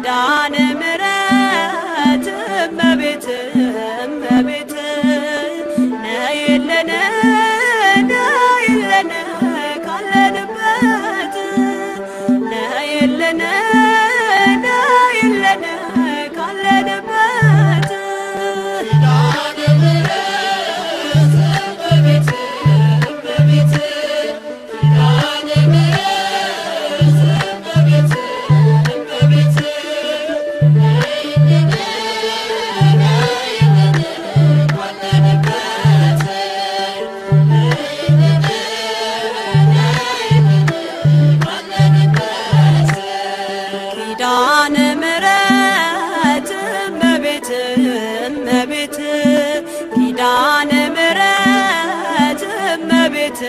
ኪዳነ ምሕረት እመቤት እመቤት ነይልን ነይልን ካለንበት ነይልን ነይልን ካለንበት ኪዳነ ምሕረት እመቤት እመቤት ኪዳነ ምሕረት እመቤት እመቤት ነይልን ነይልን ካለንበት ነይልን ነይልን ካለንበት ኪዳነ ምሕረት እመቤት እመቤት ኪዳነ ምሕረት እመቤት